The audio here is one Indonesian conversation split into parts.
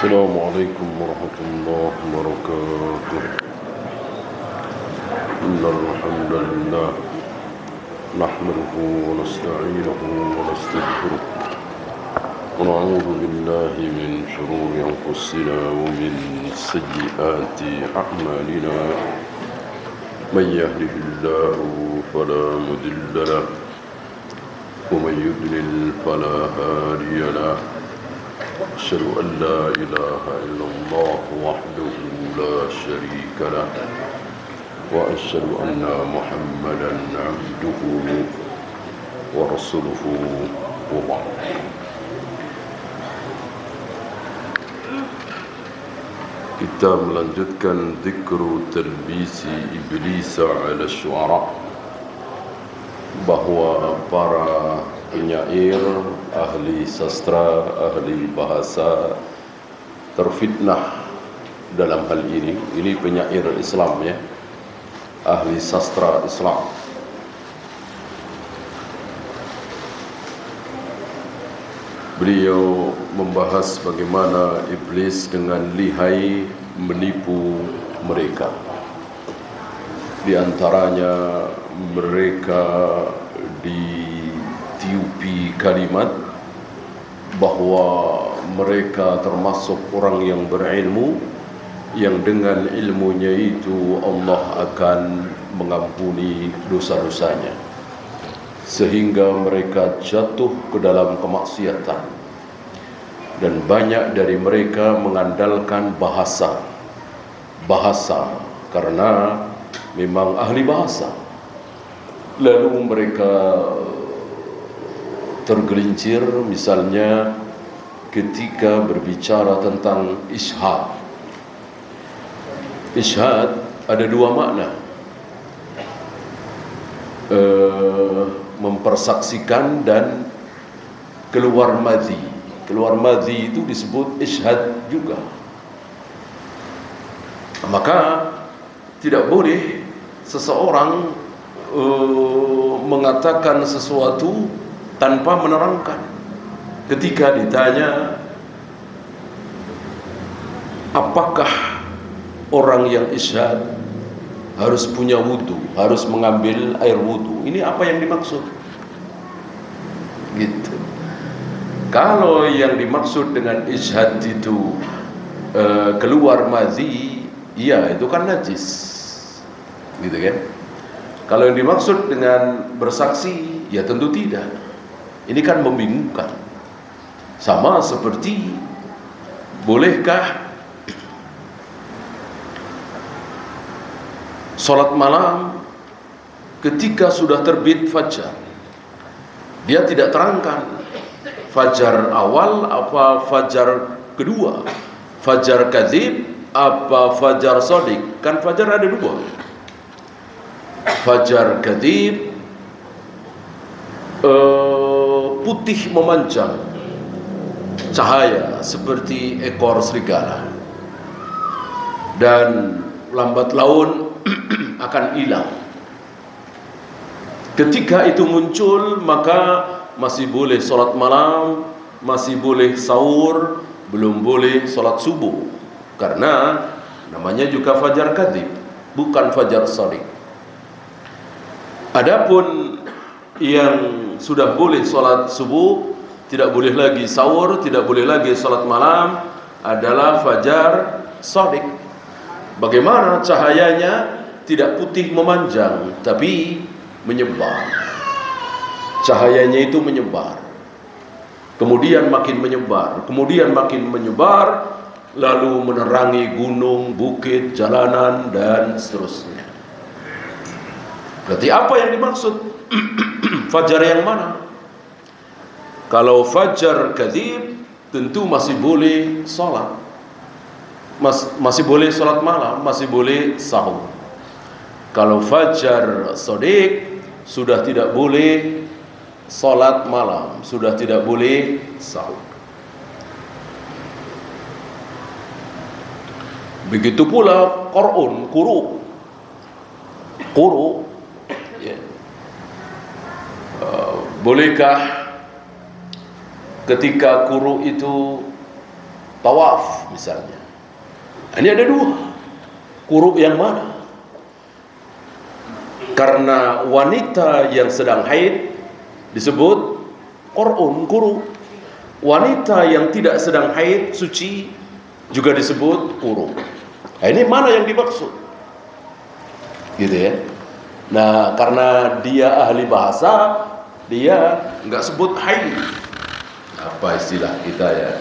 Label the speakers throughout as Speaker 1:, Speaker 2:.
Speaker 1: السلام عليكم ورحمة الله وبركاته. إن الحمد لله نحمده ونستعينه ونستغفره ونعوذ بالله من شرور أنفسنا ومن سيئات أعمالنا. من يهده الله فلا مضل له ومن يضلل فلا هادي له. أشهد أن لا إله إلا الله وحده لا شريك له وأشهد أن محمدا عبده ورسوله وبعد. Kita melanjutkan zikru talbisi iblis ala syu'ara, bahwa para penyair, ahli sastra, ahli bahasa terfitnah dalam hal ini. Ini penyair Islam ya, ahli sastra Islam. Beliau membahas bagaimana iblis dengan lihai menipu mereka. Di antaranya mereka ditiupi kalimat bahwa mereka termasuk orang yang berilmu, yang dengan ilmunya itu Allah akan mengampuni dosa-dosanya, sehingga mereka jatuh ke dalam kemaksiatan. Dan banyak dari mereka mengandalkan bahasa karena memang ahli bahasa. Lalu mereka tergelincir misalnya ketika berbicara tentang isyhad. Isyhad ada dua makna. Mempersaksikan dan keluar madhi. Keluar madhi itu disebut isyhad juga. Maka tidak boleh seseorang mengatakan sesuatu tanpa menerangkan. Ketika ditanya apakah orang yang isyhad harus punya wudu, harus mengambil air wudu, ini apa yang dimaksud? Gitu. Kalau yang dimaksud dengan isyhad itu keluar madhi, iya itu kan najis, gitu kan? Kalau yang dimaksud dengan bersaksi, ya tentu tidak. Ini kan membingungkan. Sama seperti bolehkah sholat malam ketika sudah terbit fajar? Dia tidak terangkan fajar awal apa fajar kedua, fajar kadzib apa fajar shadiq. Kan fajar ada dua, fajar kadzib putih memanjang, cahaya seperti ekor serigala, dan lambat laun akan hilang. Ketika itu muncul, maka masih boleh sholat malam, masih boleh sahur, belum boleh sholat subuh, karena namanya juga fajar kadzib, bukan fajar shadiq. Adapun yang sudah boleh sholat subuh, tidak boleh lagi sahur, tidak boleh lagi sholat malam, adalah fajar shadiq. Bagaimana cahayanya? Tidak putih memanjang, tapi menyebar. Cahayanya itu menyebar, kemudian makin menyebar, kemudian makin menyebar, lalu menerangi gunung, bukit, jalanan, dan seterusnya. Berarti apa yang dimaksud? Fajar yang mana? Kalau fajar kadzib, tentu masih boleh sholat, masih boleh sholat malam, masih boleh sahur. Kalau fajar shadiq, sudah tidak boleh sholat malam, sudah tidak boleh sahur. Begitu pula Qur'an, quru ya. Bolehkah ketika quru itu tawaf misalnya. Ini ada dua. Quru yang mana? Karena wanita yang sedang haid disebut qur'un, quru. Wanita yang tidak sedang haid, suci, juga disebut quru. Nah, ini mana yang dimaksud? Gitu ya. Nah, karena dia ahli bahasa, dia nggak sebut haid. Apa istilah kita ya?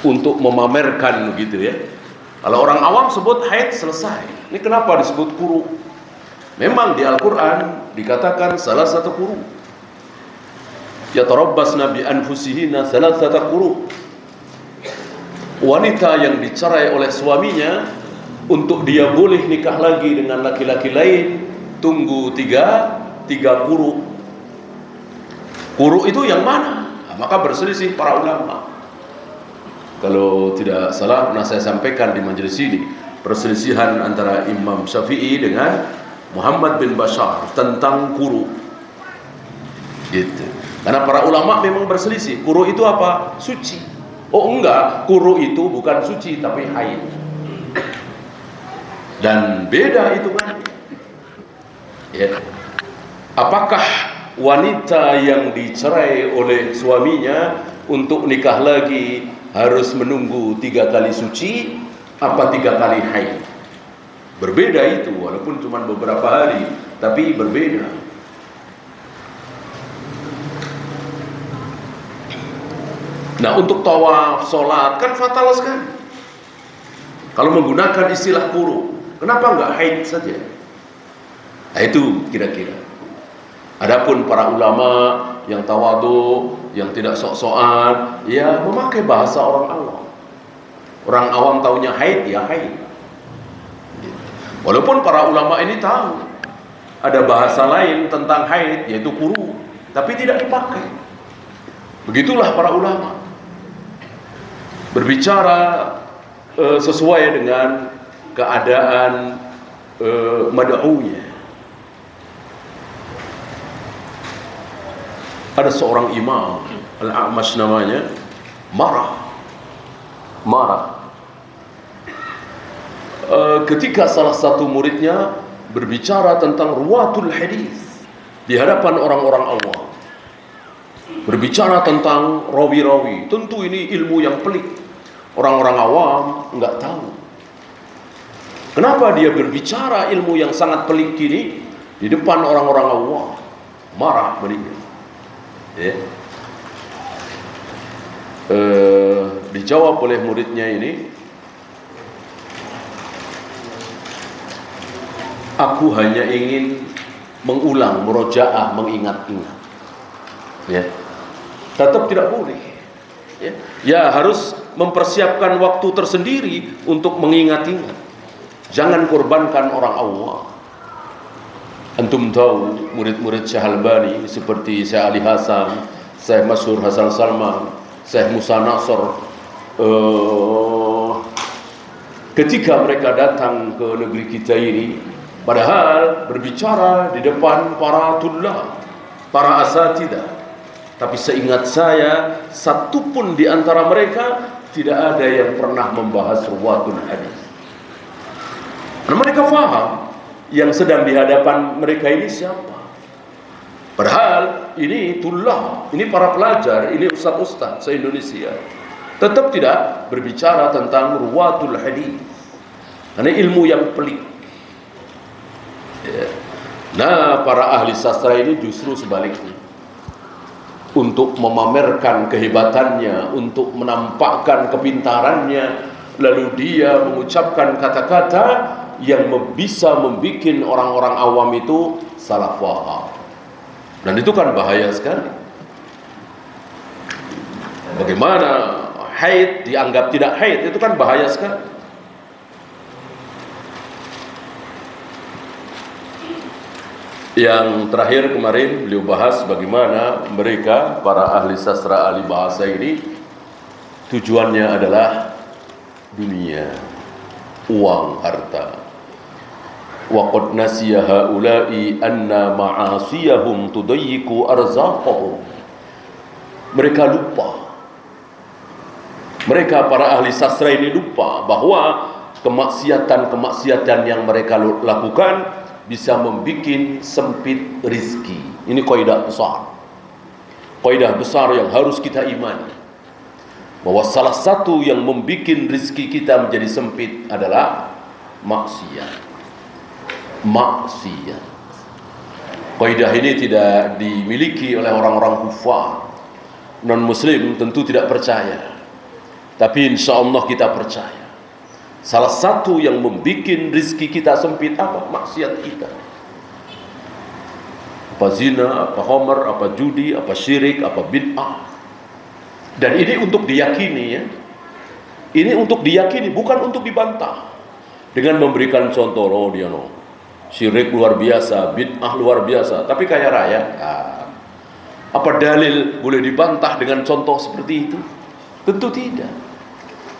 Speaker 1: Untuk memamerkan gitu ya. Kalau orang awam sebut haid selesai. Ini kenapa disebut quru? Memang di Al-Quran dikatakan salah satu quru. Yatarabbasna bi anfusihinna salasata quru. Wanita yang dicerai oleh suaminya, untuk dia boleh nikah lagi dengan laki-laki lain, tunggu tiga quru. Quru itu yang mana? Nah, maka berselisih para ulama. Kalau tidak salah pernah saya sampaikan di majelis ini, perselisihan antara Imam Syafi'i dengan Muhammad bin Bashar tentang quru. Gitu. Karena para ulama memang berselisih. Quru itu apa? Suci. Oh enggak, quru itu bukan suci tapi haid. Dan beda itu kan. Ya. Apakah wanita yang dicerai oleh suaminya untuk nikah lagi harus menunggu 3 kali suci apa 3 kali haid? Berbeda itu, walaupun cuma beberapa hari, tapi berbeda. Nah, untuk tawaf, sholat kan fatal sekali. Kalau menggunakan istilah quru, kenapa enggak haid saja? Nah, itu kira-kira. Adapun para ulama yang tawadu, yang tidak sok-sokan, ya memakai bahasa orang awam. Orang awam taunya haid, ya haid. Walaupun para ulama ini tahu ada bahasa lain tentang haid, yaitu quru, tapi tidak dipakai. Begitulah para ulama berbicara sesuai dengan keadaan mad'unya. Ada seorang imam, Al-A'mash namanya, marah. Ketika salah satu muridnya berbicara tentang ruwatul hadis di hadapan orang-orang awam, berbicara tentang rawi-rawi, tentu ini ilmu yang pelik, orang-orang awam nggak tahu. Kenapa dia berbicara ilmu yang sangat pelik ini di depan orang-orang awam? Marah beliau. Ya. Dijawab oleh muridnya ini, aku hanya ingin mengulang, murojaah, mengingat-ingat. Ya. Tetap tidak boleh. Ya, harus mempersiapkan waktu tersendiri untuk mengingat-ingat. Jangan korbankan orang awam. Antum tahu murid-murid Syekh Albani seperti Syekh Ali Hasan, Syekh Masyhur Hasan Salman, Syekh Musa Nasr, ketika mereka datang ke negeri kita ini, padahal berbicara di depan para tullah, para asatidah, tapi seingat saya satu pun di antara mereka tidak ada yang pernah membahas ruwatul hadis. Karena mereka faham yang sedang di hadapan mereka ini siapa. Padahal ini tullah, ini para pelajar, ini ustaz-ustaz se-Indonesia, tetap tidak berbicara tentang ruwatul hadis. Karena ilmu yang pelik. Ya. Nah, para ahli sastra ini justru sebaliknya. Untuk memamerkan kehebatannya, untuk menampakkan kepintarannya, lalu dia mengucapkan kata-kata yang bisa membuat orang-orang awam itu salah faham. Dan itu kan bahaya sekali. Bagaimana haid dianggap tidak haid, itu kan bahaya sekali. Yang terakhir kemarin beliau bahas bagaimana mereka, para ahli sastra, ahli bahasa ini, tujuannya adalah dunia, uang, harta. Wa qad nasiya haula'i anna ma'asiyahum tudayyiqu arzaqahum. Mereka lupa Mereka para ahli sastra ini lupa bahwa kemaksiatan-kemaksiatan yang mereka lakukan bisa membuat sempit rizki. Ini kaidah besar. Kaidah besar yang harus kita imani. Bahwa salah satu yang membuat rizki kita menjadi sempit adalah maksiat. Maksiat. Kaidah ini tidak dimiliki oleh orang-orang kufar. Non-muslim tentu tidak percaya. Tapi insya Allah kita percaya. Salah satu yang membuat rizki kita sempit apa? Maksiat kita. Apa zina, apa homer, apa judi, apa syirik, apa bid'ah. Dan ini untuk diyakini ya. Ini untuk diyakini, bukan untuk dibantah. Dengan memberikan contoh, oh dia no, syirik luar biasa, bid'ah luar biasa, tapi kaya raya. Apa dalil boleh dibantah dengan contoh seperti itu? Tentu tidak.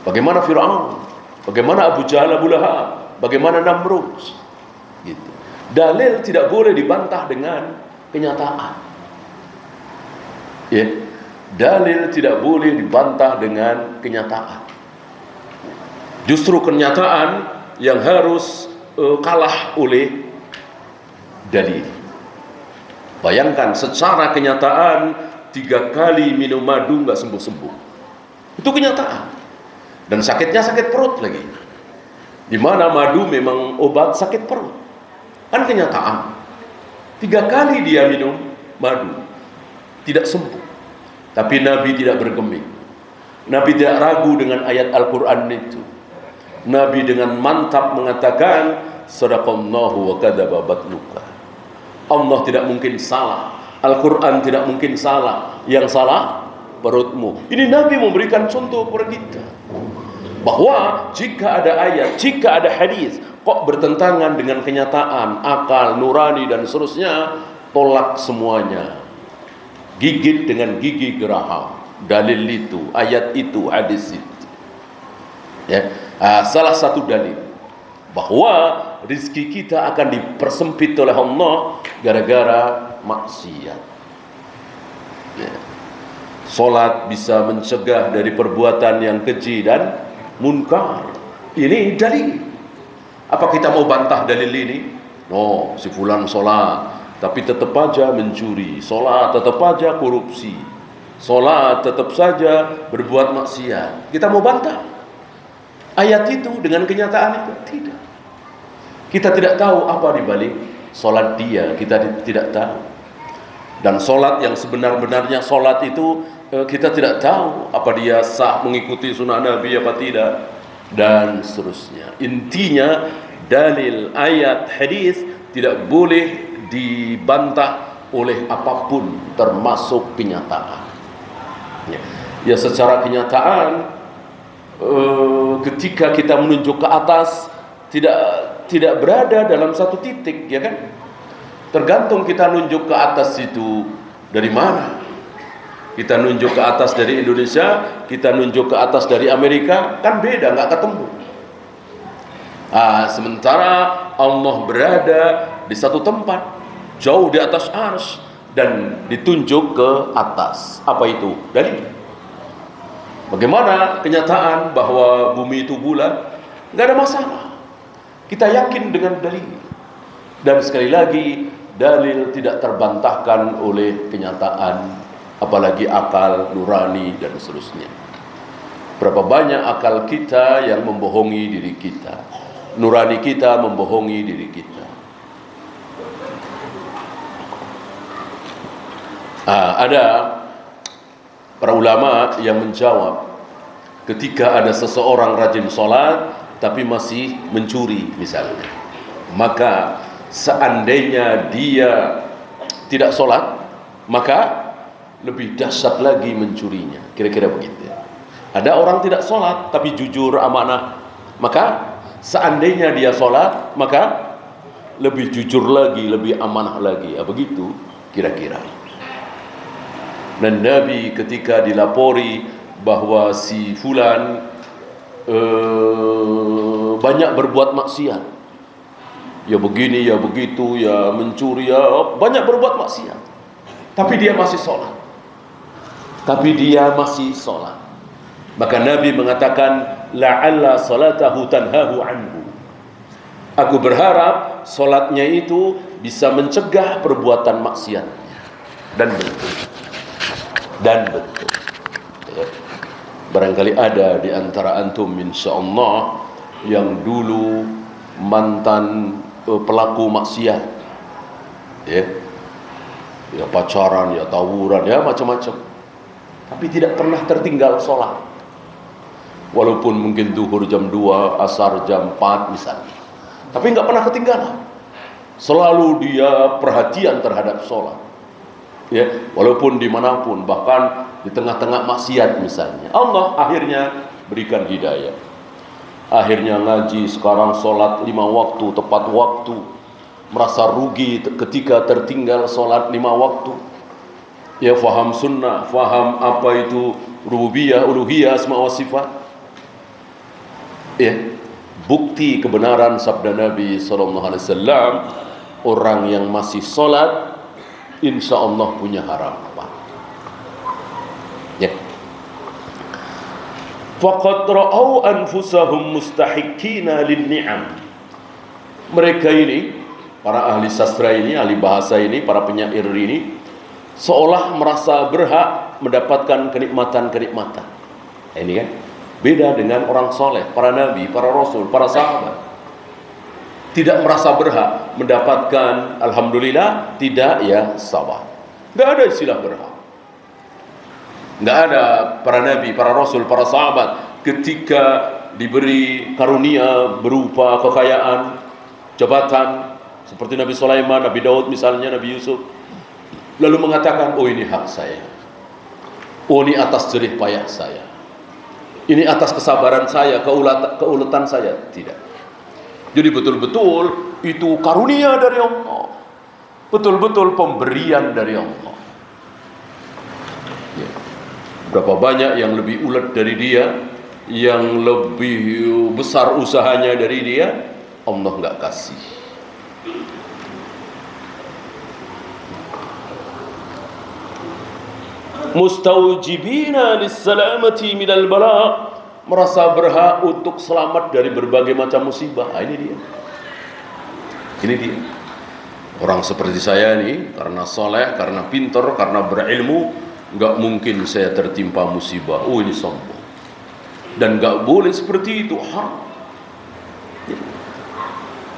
Speaker 1: Bagaimana Fir'aun? Bagaimana Abu Jahal, Abu Lahab? Bagaimana Namrud? Gitu. Dalil tidak boleh dibantah dengan kenyataan. Ya. Dalil tidak boleh dibantah dengan kenyataan. Justru kenyataan yang harus kalah oleh dalil. Bayangkan secara kenyataan 3 kali minum madu nggak sembuh-sembuh. Itu kenyataan. Dan sakitnya sakit perut lagi. Di mana madu memang obat sakit perut. Kan kenyataan. 3 kali dia minum madu tidak sembuh. Tapi Nabi tidak bergeming. Nabi tidak ragu dengan ayat Al-Quran itu. Nabi dengan mantap mengatakan, sadaqallahu wa kadzaba batnuka. Allah tidak mungkin salah. Al-Quran tidak mungkin salah. Yang salah perutmu. Ini Nabi memberikan contoh kepada kita. Bahwa jika ada ayat, jika ada hadis kok bertentangan dengan kenyataan, akal, nurani dan seterusnya, tolak semuanya. Gigit dengan gigi geraham. Dalil itu, ayat itu, hadis itu. Ya, salah satu dalil bahwa rizki kita akan dipersempit oleh Allah gara-gara maksiat. Ya. Salat bisa mencegah dari perbuatan yang keji dan munkar. Ini dalil. Apa kita mau bantah dalil ini? No, si fulan salat tapi tetap aja mencuri, salat tetap aja korupsi, salat tetap saja berbuat maksiat. Kita mau bantah ayat itu dengan kenyataan itu? Tidak. Kita tidak tahu apa dibalik salat dia, kita tidak tahu. Dan salat yang sebenar-benarnya salat itu kita tidak tahu apa dia sah mengikuti sunnah Nabi apa tidak dan seterusnya. Intinya dalil ayat hadis tidak boleh dibantah oleh apapun termasuk kenyataan. Ya secara kenyataan ketika kita menunjuk ke atas tidak berada dalam satu titik, ya kan? Tergantung kita nunjuk ke atas itu dari mana. Kita nunjuk ke atas dari Indonesia, kita nunjuk ke atas dari Amerika, kan beda, nggak ketemu. Sementara Allah berada di satu tempat, jauh di atas arsy dan ditunjuk ke atas. Apa itu? Dalil. Bagaimana kenyataan bahwa bumi itu bulat? Nggak ada masalah. Kita yakin dengan dalil. Dan sekali lagi, dalil tidak terbantahkan oleh kenyataan, apalagi akal, nurani, dan seterusnya. Berapa banyak akal kita yang membohongi diri kita, nurani kita membohongi diri kita. Ada para ulama yang menjawab, ketika ada seseorang rajin sholat tapi masih mencuri misalnya, maka seandainya dia tidak sholat, maka lebih dahsyat lagi mencurinya. Kira-kira begitu. Ada orang tidak sholat tapi jujur amanah, maka seandainya dia sholat, maka lebih jujur lagi, lebih amanah lagi. Begitu kira-kira. Dan Nabi ketika dilapori bahwa si fulan banyak berbuat maksiat, ya begini, ya begitu, ya mencuri, ya banyak berbuat maksiat, tapi dia masih sholat. Maka Nabi mengatakan, la'alla salatahu tanhahu anhu. Aku berharap solatnya itu bisa mencegah perbuatan maksiatnya. Dan betul. Ya. Barangkali ada di antara antum insyaallah yang dulu mantan pelaku maksiat. Ya pacaran, ya tawuran, ya macam-macam. Tapi tidak pernah tertinggal sholat. Walaupun mungkin zuhur jam 2, asar jam 4 misalnya. Tapi nggak pernah ketinggalan. Selalu dia perhatian terhadap sholat. Ya, walaupun dimanapun, bahkan di tengah-tengah maksiat misalnya. Allah akhirnya berikan hidayah. Akhirnya ngaji, sekarang sholat 5 waktu, tepat waktu. Merasa rugi ketika tertinggal sholat 5 waktu. Ya, faham sunnah, faham apa itu rububiyah, uluhiyah, asma wa sifat. Ya, bukti kebenaran sabda Nabi SAW, orang yang masih sholat, insya Allah punya harapan. Ya. Faqad ra'au anfusahum mustahiqina lin-ni'am. Mereka ini, para ahli sastra ini, ahli bahasa ini, para penyair ini, seolah merasa berhak mendapatkan kenikmatan-kenikmatan. Ini kan beda dengan orang soleh, para nabi, para rasul, para sahabat. Tidak merasa berhak mendapatkan, alhamdulillah, tidak ya sabar. Nggak ada istilah berhak. Nggak ada para nabi, para rasul, para sahabat ketika diberi karunia berupa kekayaan, jabatan, seperti Nabi Sulaiman, Nabi Daud misalnya, Nabi Yusuf, lalu mengatakan, oh ini hak saya, oh ini atas jerih payah saya, ini atas kesabaran saya, keuletan saya. Tidak. Jadi betul-betul itu karunia dari Allah, betul-betul pemberian dari Allah. Ya. Berapa banyak yang lebih ulet dari dia, yang lebih besar usahanya dari dia, Allah nggak kasih. Mustaujibina lis-salamati minal bala, merasa berhak untuk selamat dari berbagai macam musibah. Ini dia. Orang seperti saya ini, karena soleh, karena pintar, karena berilmu, nggak mungkin saya tertimpa musibah. Oh ini sombong. Dan nggak boleh seperti itu.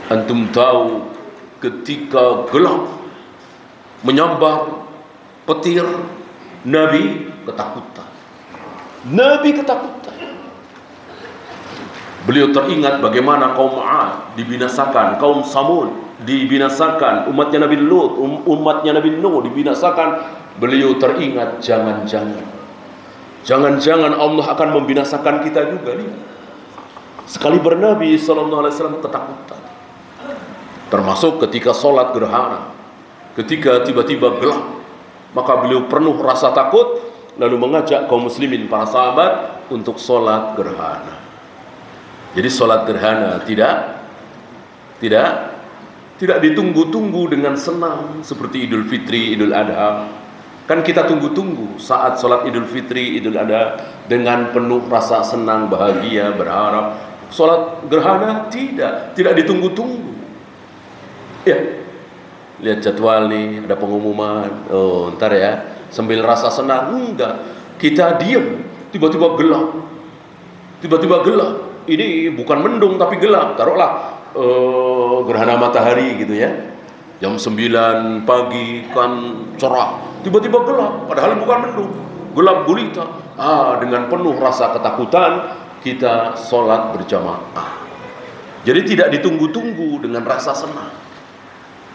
Speaker 1: Antum tahu ketika gelap menyambar petir, Nabi ketakutan. Beliau teringat bagaimana kaum Ad dibinasakan, kaum Samud dibinasakan, umatnya Nabi Lut, umatnya Nabi Nuh dibinasakan. Beliau teringat, jangan-jangan Allah akan membinasakan kita juga nih. Sekali bernabi SAW ketakutan. Termasuk ketika sholat gerhana, ketika tiba-tiba gelap, maka beliau penuh rasa takut, lalu mengajak kaum muslimin, para sahabat, untuk sholat gerhana. Jadi sholat gerhana tidak ditunggu-tunggu dengan senang seperti Idul Fitri, Idul Adha. Kan kita tunggu-tunggu saat sholat Idul Fitri, Idul Adha dengan penuh rasa senang, bahagia, berharap. Sholat gerhana tidak ditunggu-tunggu. Ya, lihat jadwal nih, ada pengumuman. Oh, ntar ya, sambil rasa senang. Enggak, kita diam, tiba-tiba gelap. Ini bukan mendung tapi gelap. Taruhlah gerhana matahari gitu ya, jam 9 pagi kan cerah, tiba-tiba gelap, padahal bukan mendung, gelap gulita. Dengan penuh rasa ketakutan kita sholat berjamaah. Jadi tidak ditunggu-tunggu dengan rasa senang.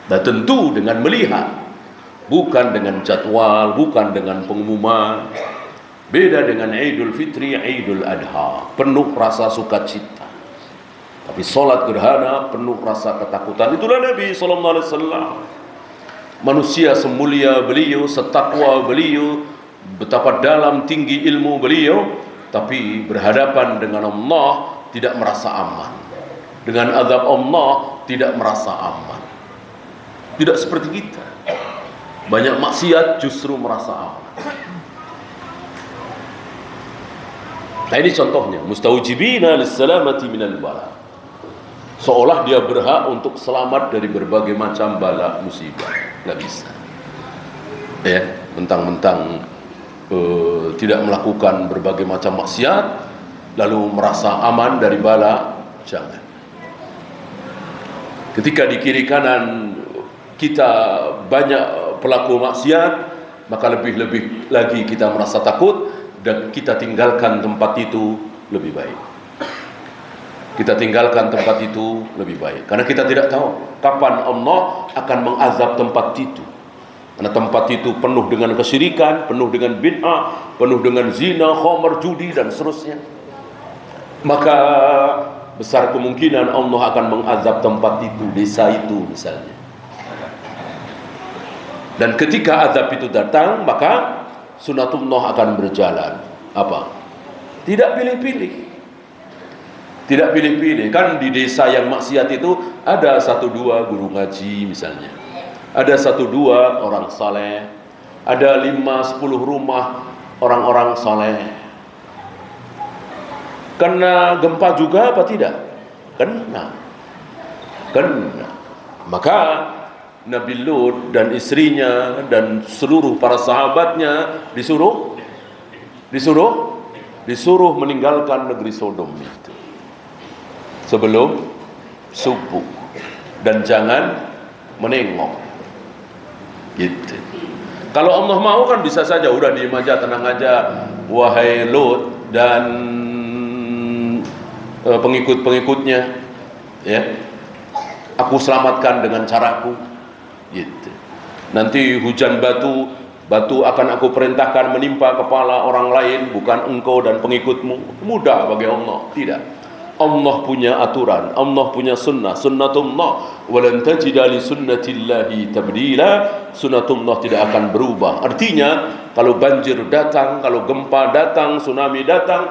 Speaker 1: Dan tentu dengan melihat, bukan dengan jadwal, bukan dengan pengumuman. Beda dengan Idul Fitri, Idul Adha, penuh rasa sukacita. Tapi sholat gerhana penuh rasa ketakutan. Itulah Nabi SAW. Manusia semulia beliau, setakwa beliau, betapa dalam tinggi ilmu beliau, tapi berhadapan dengan Allah tidak merasa aman. Dengan azab Allah tidak merasa aman. Tidak seperti kita. Banyak maksiat justru merasa aman. Nah, ini contohnya, mustaujibina lis-salamati minal bala. Seolah dia berhak untuk selamat dari berbagai macam bala musibah. Nggak bisa. Ya, mentang-mentang tidak melakukan berbagai macam maksiat lalu merasa aman dari bala, jangan. Ketika di kiri kanan kita banyak pelaku maksiat, maka lebih-lebih lagi kita merasa takut dan kita tinggalkan tempat itu lebih baik. Kita tinggalkan tempat itu lebih baik, karena kita tidak tahu kapan Allah akan mengazab tempat itu. Karena tempat itu penuh dengan kesyirikan, penuh dengan bid'ah, penuh dengan zina, khamar, judi dan seterusnya. Maka besar kemungkinan Allah akan mengazab tempat itu, desa itu misalnya. Dan ketika azab itu datang, maka sunatullah akan berjalan. Apa? Tidak pilih-pilih. Tidak pilih-pilih. Kan di desa yang maksiat itu ada 1-2 guru ngaji misalnya. Ada 1-2 orang saleh. Ada 5-10 rumah orang-orang saleh. Kena gempa juga apa tidak? Kena. Maka Nabi Lut dan istrinya dan seluruh para sahabatnya disuruh meninggalkan negeri Sodom itu sebelum subuh, dan jangan menengok gitu. Kalau Allah mau kan bisa saja udah diem aja, tenang aja, wahai Lut dan pengikut-pengikutnya, ya, aku selamatkan dengan caraku gitu. Nanti hujan batu akan aku perintahkan menimpa kepala orang lain, bukan engkau dan pengikutmu. Mudah bagi Allah. Tidak. Allah punya aturan, Allah punya sunnatullah, walan tajida li sunnatillahi tabdila. Sunnatullah tidak akan berubah. Artinya kalau banjir datang, kalau gempa datang, tsunami datang,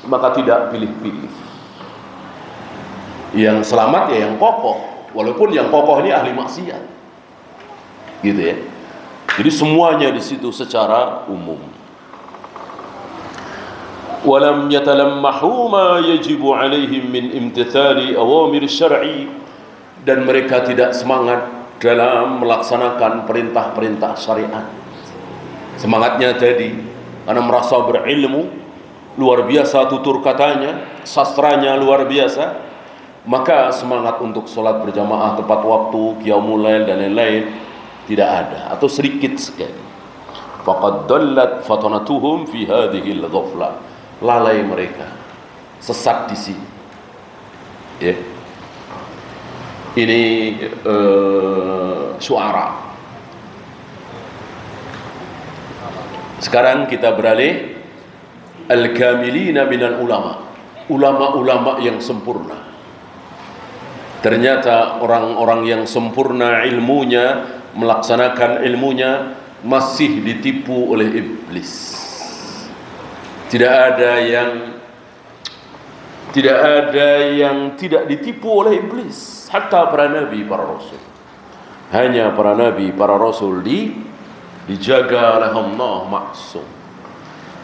Speaker 1: maka tidak pilih-pilih. Yang selamat ya yang kokoh, walaupun yang kokoh ini ahli maksiat, gitu ya. Jadi semuanya di situ secara umum. Walam yatalammahu ma yajibu alaihim min imtithali awamir syar'i, dan mereka tidak semangat dalam melaksanakan perintah-perintah syariat. Semangatnya tadi karena merasa berilmu, luar biasa tutur katanya, sastranya luar biasa, maka semangat untuk sholat berjamaah tepat waktu, qiyamul lail dan lain-lain tidak ada atau sedikit sekali. Faqad dallat fatanatuhum fi hadhihi al-ghaflah. Lalai mereka, sesat di sini. Ya. Ini Syu'ara. Sekarang kita beralih al-kamilina minal ulama. Ulama-ulama yang sempurna. Ternyata orang-orang yang sempurna ilmunya, melaksanakan ilmunya, masih ditipu oleh iblis. Tidak ada yang tidak ditipu oleh iblis. Hatta para nabi, para rasul. Hanya para nabi, para rasul dijaga oleh Allah maksum.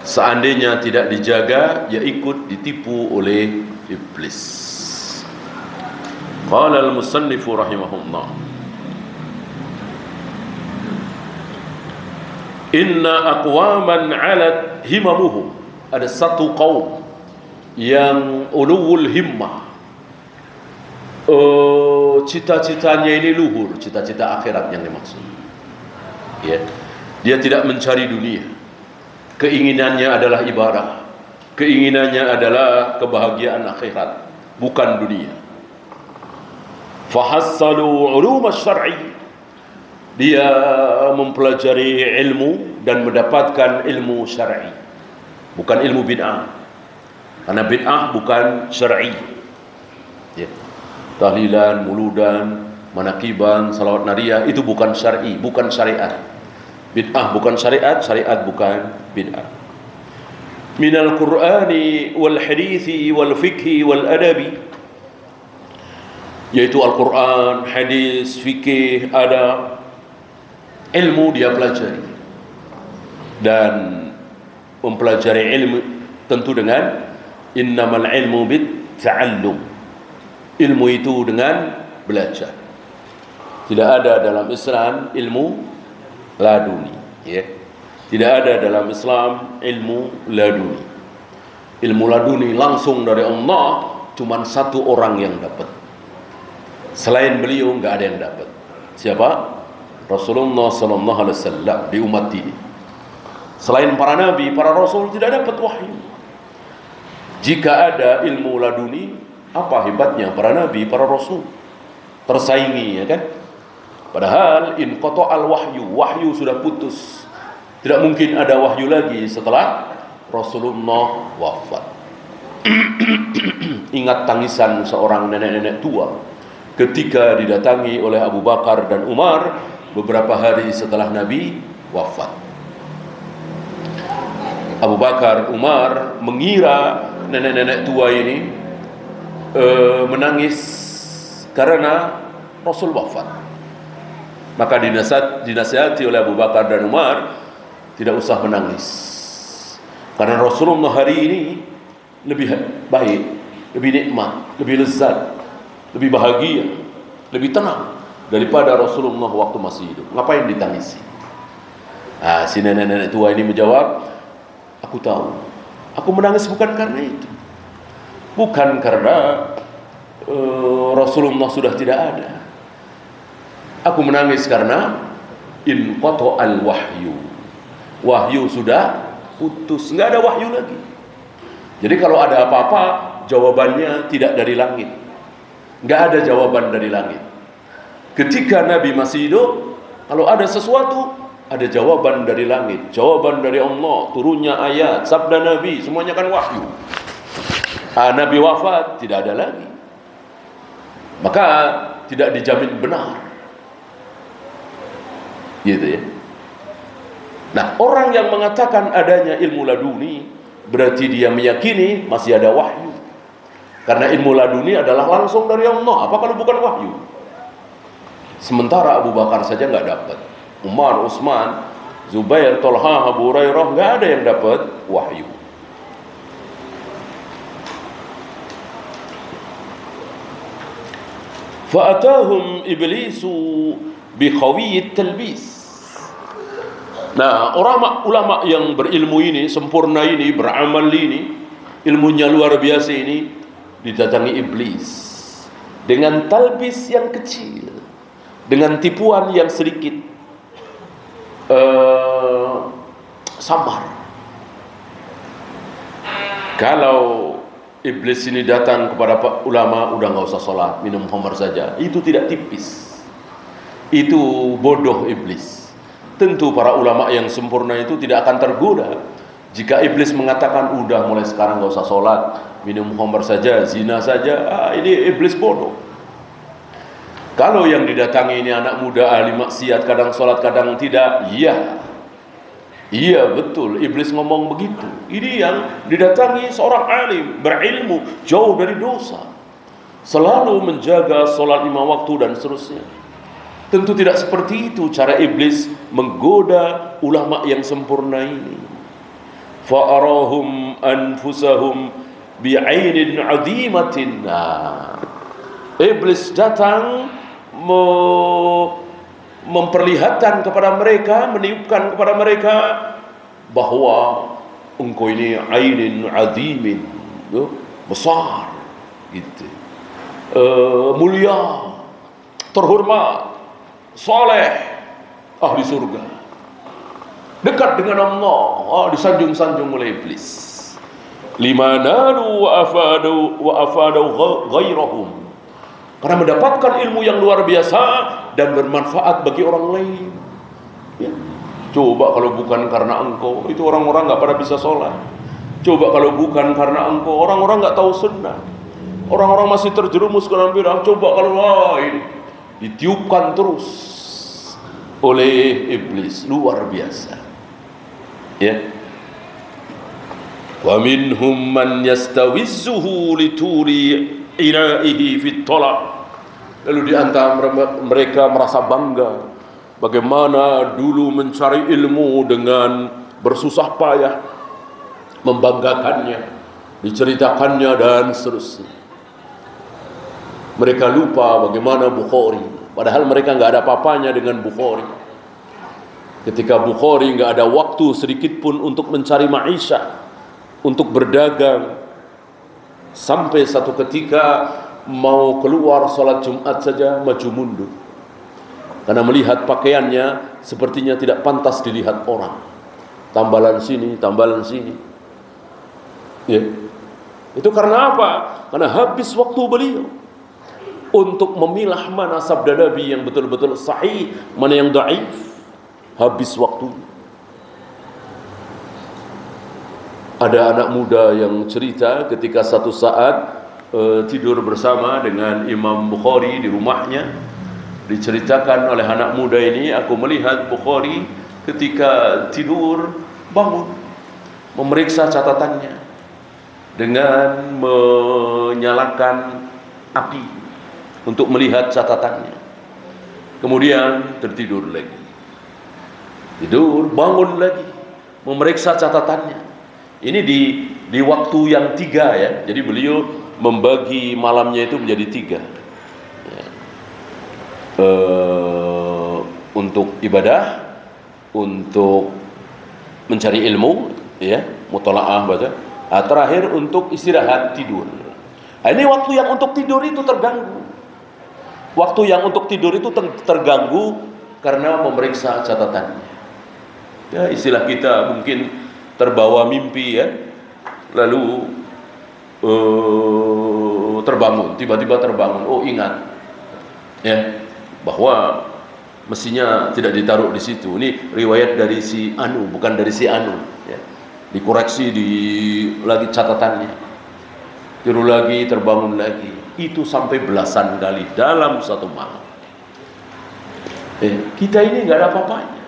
Speaker 1: Seandainya tidak dijaga, ya ikut ditipu oleh iblis. Qala al-musannifu rahimahullah, inna aqwaman 'alat himamuhum. Ada satu kaum yang ulul himmah, cita-citanya ini luhur, cita-cita akhirat yang dimaksud. Ya. Dia tidak mencari dunia. Keinginannya adalah ibadah. Keinginannya adalah kebahagiaan akhirat, bukan dunia. Fahassalu ulum asy-syar'i. Dia mempelajari ilmu dan mendapatkan ilmu syar'i, bukan ilmu bid'ah. Karena bid'ah bukan syar'i. Ya. Tahlilan, muludan, manakiban, salawat nariyah itu bukan syar'i, bukan syariat. Bid'ah bukan syariat, syariat bukan bid'ah. Minal Qur'ani wal hadithi wal fikhi wal adabi, yaitu Al-Quran, hadis, fikih, adab. Ilmu dia pelajari, dan mempelajari ilmu Tentu dengan innamal ilmu bit ta'allum. Ilmu itu dengan belajar. Tidak ada dalam Islam ilmu laduni, ya. Tidak ada dalam Islam ilmu laduni. Ilmu laduni langsung dari Allah, cuman satu orang yang dapat. Selain beliau nggak ada yang dapat. Siapa? Rasulullah sallallahu alaihi wasallam di umat ini. Selain para nabi, para rasul tidak dapat wahyu. Jika ada ilmu laduni, apa hebatnya para nabi, para rasul? Tersaingi, ya kan? Padahal in qata'al wahyu, wahyu sudah putus. Tidak mungkin ada wahyu lagi setelah Rasulullah wafat. Ingat tangisan seorang nenek-nenek tua ketika didatangi oleh Abu Bakar dan Umar beberapa hari setelah Nabi wafat. Abu Bakar, Umar mengira nenek-nenek tua ini menangis karena Rasul wafat. Maka dinasihati oleh Abu Bakar dan Umar, tidak usah menangis, karena Rasulullah hari ini lebih baik, lebih nikmat, lebih lezat, lebih bahagia, lebih tenang daripada Rasulullah waktu masih hidup. Ngapain ditangisi? Si nenek-nenek tua ini menjawab, aku tahu, aku menangis bukan karena itu, bukan karena Rasulullah sudah tidak ada. Aku menangis karena inqata'al wahyu, wahyu sudah putus, nggak ada wahyu lagi. Jadi kalau ada apa-apa, jawabannya tidak dari langit, nggak ada jawaban dari langit. Ketika Nabi masih hidup, kalau ada sesuatu, ada jawaban dari langit, jawaban dari Allah, turunnya ayat, sabda Nabi, semuanya kan wahyu. Nabi wafat, tidak ada lagi, maka tidak dijamin benar. Gitu ya. Nah, orang yang mengatakan adanya ilmu laduni berarti dia meyakini masih ada wahyu. Karena ilmu laduni adalah langsung dari Allah. Apa kalau bukan wahyu? Sementara Abu Bakar saja nggak dapat, Umar, Utsman, Zubair, Tolha, Abu Hurairah, nggak ada yang dapat wahyu. Fa'atahum iblisu biqawiyyit talbis. Nah, ulama yang berilmu ini, sempurna ini, beramal ini, ilmunya luar biasa ini, didatangi iblis dengan talbis yang kecil, dengan tipuan yang sedikit samar. Kalau iblis ini datang kepada Pak ulama, udah nggak usah sholat, minum khamar saja, itu tidak tipis, itu bodoh iblis. Tentu para ulama yang sempurna itu tidak akan tergoda jika iblis mengatakan udah mulai sekarang nggak usah sholat, minum khamar saja, zina saja. Ini iblis bodoh. Kalau yang didatangi ini anak muda ahli maksiat, kadang sholat kadang tidak, iya betul, iblis ngomong begitu. Ini yang didatangi seorang alim berilmu, jauh dari dosa, selalu menjaga sholat 5 waktu dan seterusnya. Tentu tidak seperti itu cara iblis menggoda ulama yang sempurna ini. Fa'arahum anfusahum bi'ainin 'azimatin. Iblis datang memperlihatkan kepada mereka, meniupkan kepada mereka bahwa engkau ini ainin 'azimin, besar gitu, mulia, terhormat, soleh, ahli surga, dekat dengan Allah. Disanjung-sanjung oleh iblis. Limanalu wa afadu ghairahum, karena mendapatkan ilmu yang luar biasa dan bermanfaat bagi orang lain. Ya. Coba kalau bukan karena engkau, itu orang-orang nggak pada bisa sholat. Coba kalau bukan karena engkau, orang-orang nggak tahu sunnah. Orang-orang masih terjerumus ke dalam bidah. Coba kalau lain, ditiupkan terus oleh iblis, luar biasa. Ya. Wa minhum man yastawizzuhu lituri inaihi fit talaq. Lalu di antara mereka merasa bangga bagaimana dulu mencari ilmu dengan bersusah payah, membanggakannya, diceritakannya dan seterusnya. Mereka lupa bagaimana Bukhari, padahal mereka nggak ada apa-apanya dengan Bukhari. Ketika Bukhari nggak ada waktu sedikit pun untuk mencari maisha, untuk berdagang, sampai satu ketika mau keluar sholat Jumat saja maju mundur karena melihat pakaiannya sepertinya tidak pantas dilihat orang. Tambalan sini, tambalan sini. Ya. Itu karena apa? Karena habis waktu beliau untuk memilah mana sabda Nabi yang betul-betul sahih, mana yang dhaif. Habis waktu. Ada anak muda yang cerita ketika satu saat tidur bersama dengan Imam Bukhari di rumahnya. Diceritakan oleh anak muda ini, aku melihat Bukhari ketika tidur bangun, memeriksa catatannya dengan menyalakan api untuk melihat catatannya. Kemudian tertidur lagi. Tidur, bangun lagi, memeriksa catatannya. Ini di waktu yang 3 ya. Jadi beliau membagi malamnya itu menjadi 3 ya. Untuk ibadah, untuk mencari ilmu ya, mutalaah baca. Terakhir untuk istirahat, tidur. Ini waktu yang untuk tidur itu terganggu. Waktu yang untuk tidur itu terganggu karena memeriksa catatannya. Ya, istilah kita mungkin terbawa mimpi ya, lalu terbangun, tiba-tiba terbangun. Oh ingat ya bahwa mestinya tidak ditaruh di situ. Ini riwayat dari si Anu, bukan dari si Anu. Ya. Dikoreksi lagi catatannya, tidur lagi, terbangun lagi. Itu sampai belasan kali dalam satu malam. Kita ini nggak ada apa-apanya.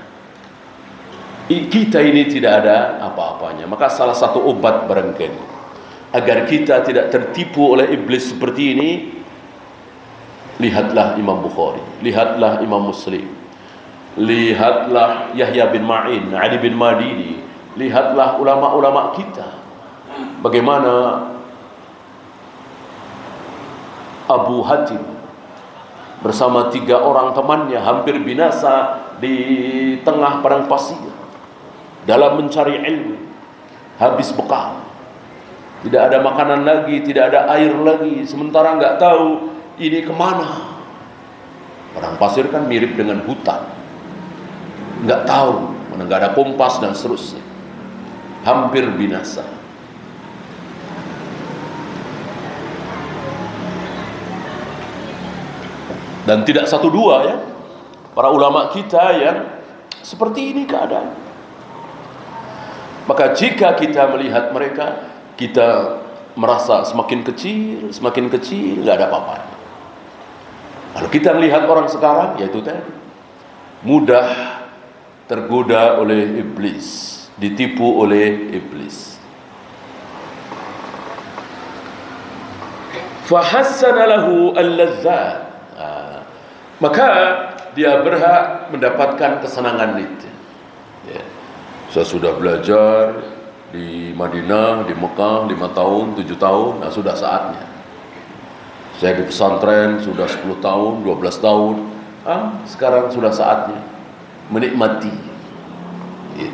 Speaker 1: Kita ini tidak ada apa-apanya. Maka salah satu obat barangkali agar kita tidak tertipu oleh iblis seperti ini, lihatlah Imam Bukhari, lihatlah Imam Muslim, lihatlah Yahya bin Ma'in, Ali bin Madini, lihatlah ulama-ulama kita. Bagaimana Abu Hatim bersama 3 orang temannya hampir binasa di tengah padang pasir dalam mencari ilmu, habis bekal, tidak ada makanan lagi, tidak ada air lagi, sementara nggak tahu ini kemana. Padang pasir kan mirip dengan hutan, nggak tahu mana, nggak ada kompas dan seterusnya, hampir binasa. Dan tidak 1 2 ya para ulama kita yang seperti ini keadaan. Maka jika kita melihat mereka, kita merasa semakin kecil, nggak ada apa-apa. Kalau kita melihat orang sekarang, yaitu tadi mudah tergoda oleh iblis, ditipu oleh iblis. Fahassana lahu al-ladzat. Maka dia berhak mendapatkan kesenangan itu. Ya. Saya sudah belajar di Madinah, di Mekah 5 tahun, 7 tahun, nah sudah saatnya. Saya di pesantren sudah 10 tahun, 12 tahun, sekarang sudah saatnya menikmati. Ya.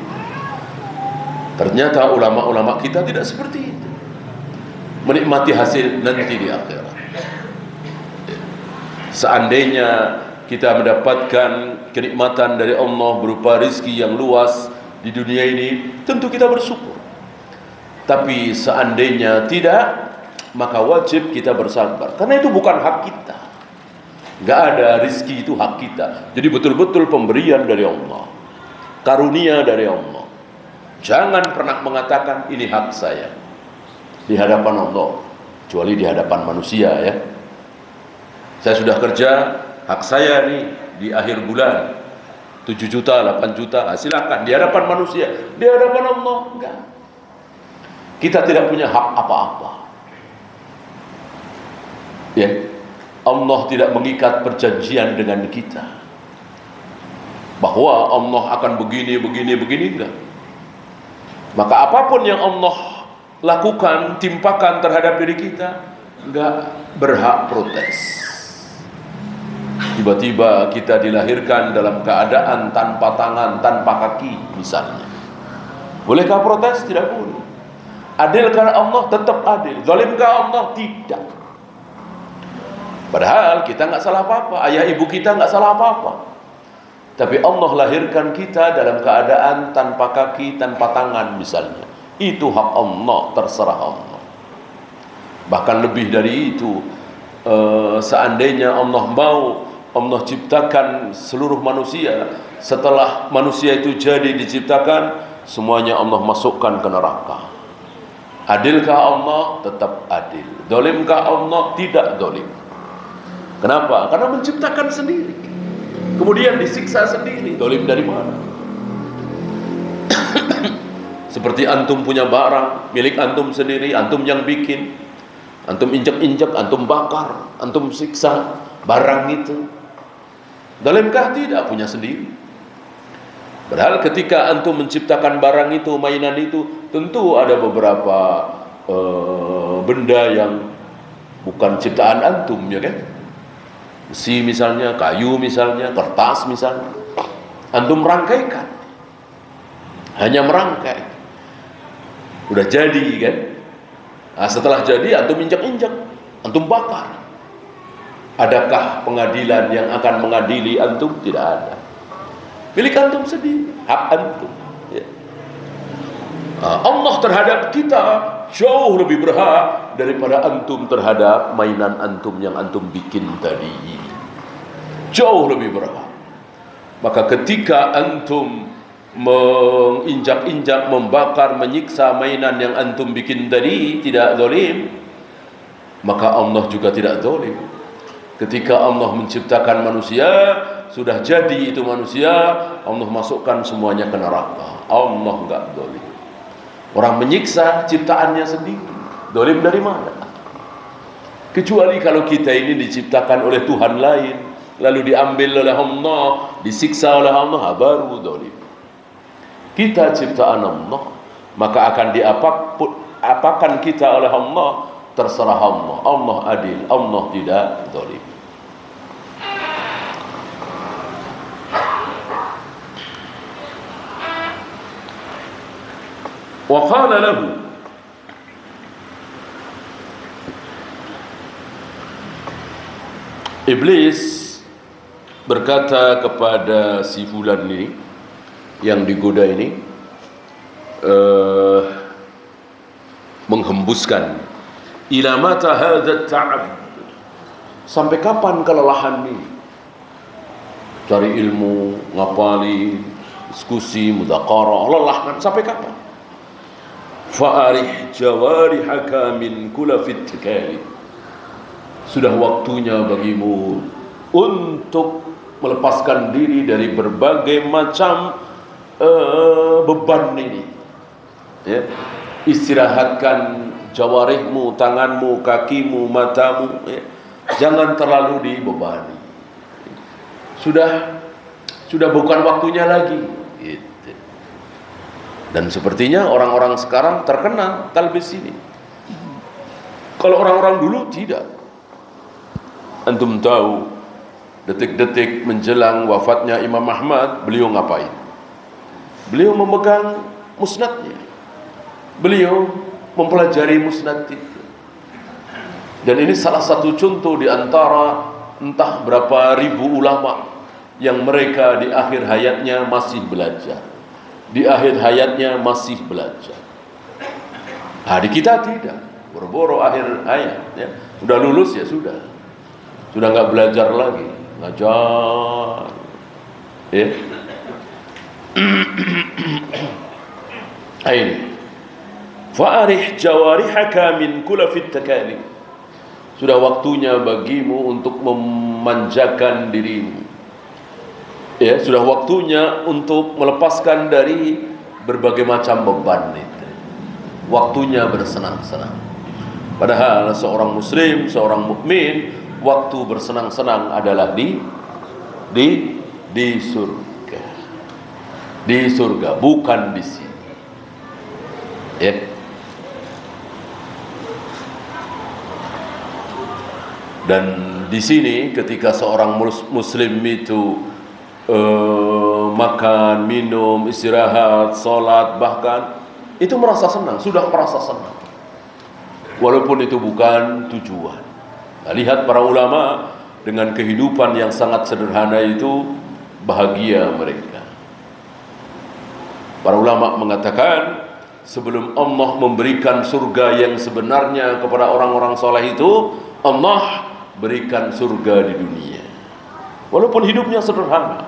Speaker 1: Ternyata ulama-ulama kita tidak seperti itu. Menikmati hasil nanti di akhirat. Seandainya kita mendapatkan kenikmatan dari Allah berupa rezeki yang luas di dunia ini, tentu kita bersyukur. Tapi seandainya tidak, maka wajib kita bersabar, karena itu bukan hak kita. Gak ada rezeki itu hak kita. Jadi betul-betul pemberian dari Allah, karunia dari Allah. Jangan pernah mengatakan ini hak saya di hadapan Allah, kecuali di hadapan manusia ya. Saya sudah kerja, hak saya nih di akhir bulan 7 juta, 8 juta, silakan di hadapan manusia. Di hadapan Allah enggak. Kita tidak punya hak apa-apa. Ya. Allah tidak mengikat perjanjian dengan kita bahwa Allah akan begini enggak. Maka apapun yang Allah lakukan, timpakan terhadap diri kita, nggak berhak protes. Tiba-tiba kita dilahirkan dalam keadaan tanpa tangan, tanpa kaki misalnya. Bolehkah protes? Tidak boleh. Adilkah Allah? Tetap adil. Zalimkah Allah? Tidak. Padahal kita nggak salah apa-apa, ayah ibu kita nggak salah apa-apa. Tapi Allah lahirkan kita dalam keadaan tanpa kaki, tanpa tangan misalnya. Itu hak Allah, terserah Allah. Bahkan lebih dari itu, seandainya Allah mau, Allah ciptakan seluruh manusia. Setelah manusia itu jadi diciptakan, semuanya Allah masukkan ke neraka. Adilkah Allah? Tetap adil. Zalimkah Allah? Tidak zalim. Kenapa? Karena menciptakan sendiri, kemudian disiksa sendiri. Zalim dari mana? Seperti antum punya barang milik antum sendiri, antum yang bikin, antum injak-injak, antum bakar, antum siksa barang itu. Zalimkah? Tidak, punya sendiri. Padahal ketika antum menciptakan barang itu, mainan itu, tentu ada beberapa benda yang bukan ciptaan antum, ya kan? Besi misalnya, kayu misalnya, kertas misalnya, antum merangkaikan, hanya merangkai, udah jadi kan? Nah, setelah jadi antum injak-injak, antum bakar. Adakah pengadilan yang akan mengadili antum? Tidak ada. Milik antum sendiri, hak antum. Ya. Allah terhadap kita jauh lebih berhak daripada antum terhadap mainan antum yang antum bikin tadi. Jauh lebih berhak. Maka ketika antum menginjak-injak, membakar, menyiksa mainan yang antum bikin tadi, tidak zalim, maka Allah juga tidak zalim. Ketika Allah menciptakan manusia, sudah jadi itu manusia, Allah masukkan semuanya ke neraka. Allah enggak zalim. Orang menyiksa ciptaannya sendiri, zalim dari mana? Kecuali kalau kita ini diciptakan oleh Tuhan lain, lalu diambil oleh Allah, disiksa oleh Allah, baru zalim. Kita ciptaan Allah, maka akan diapakan kita oleh Allah, terserah Allah. Allah adil, Allah tidak zalim. Wa qala lahu, Iblis berkata kepada si fulan ini yang digoda ini, menghembuskan, ila mata hadza ta'ab, sampai kapan kelelahan ini? Cari ilmu, ngapali, diskusi, mudzakarah, lelah kan? Sampai kapan? Fa'arih jawarihaka min kulafit tikali, sudah waktunya bagimu untuk melepaskan diri dari berbagai macam beban ini, ya. Istirahatkan jawarihmu, tanganmu, kakimu, matamu, ya. Jangan terlalu dibebani. Sudah bukan waktunya lagi, gitu. Dan sepertinya orang-orang sekarang terkena talbis ini. Kalau orang-orang dulu tidak. Antum tahu, detik-detik menjelang wafatnya Imam Ahmad, beliau ngapain? Beliau memegang musnadnya, beliau mempelajari musnad itu. Dan ini salah satu contoh di antara entah berapa ribu ulama yang mereka di akhir hayatnya masih belajar, di akhir hayatnya masih belajar. Nah, di kita tidak, boro-boro akhir hayat, ya. Sudah lulus ya sudah nggak belajar lagi, ngajar, ya. Ini fa'arih jawarihaka min kulafit takalif, sudah waktunya bagimu untuk memanjakan dirimu, ya. Sudah waktunya untuk melepaskan dari berbagai macam beban itu. Waktunya bersenang-senang. Padahal seorang muslim, seorang mukmin, waktu bersenang-senang adalah di surga. Di surga, bukan di sini. Ya. Dan di sini ketika seorang muslim itu makan, minum, istirahat, sholat, bahkan itu merasa senang, sudah merasa senang, walaupun itu bukan tujuan. Nah, lihat para ulama dengan kehidupan yang sangat sederhana itu bahagia mereka. Para ulama mengatakan sebelum Allah memberikan surga yang sebenarnya kepada orang-orang soleh itu, Allah berikan surga di dunia. Walaupun hidupnya sederhana,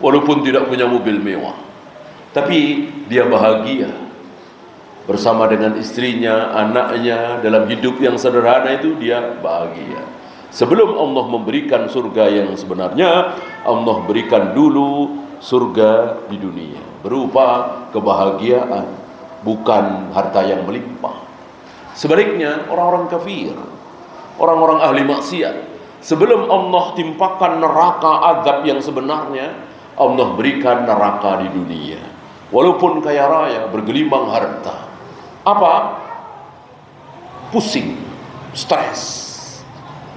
Speaker 1: walaupun tidak punya mobil mewah, tapi dia bahagia bersama dengan istrinya, anaknya, dalam hidup yang sederhana itu dia bahagia. Sebelum Allah memberikan surga yang sebenarnya, Allah berikan dulu surga di dunia berupa kebahagiaan, bukan harta yang melimpah. Sebaliknya orang-orang kafir, orang-orang ahli maksiat, sebelum Allah timpakan neraka azab yang sebenarnya, Allah berikan neraka di dunia. Walaupun kaya raya, bergelimang harta, apa? Pusing, stres,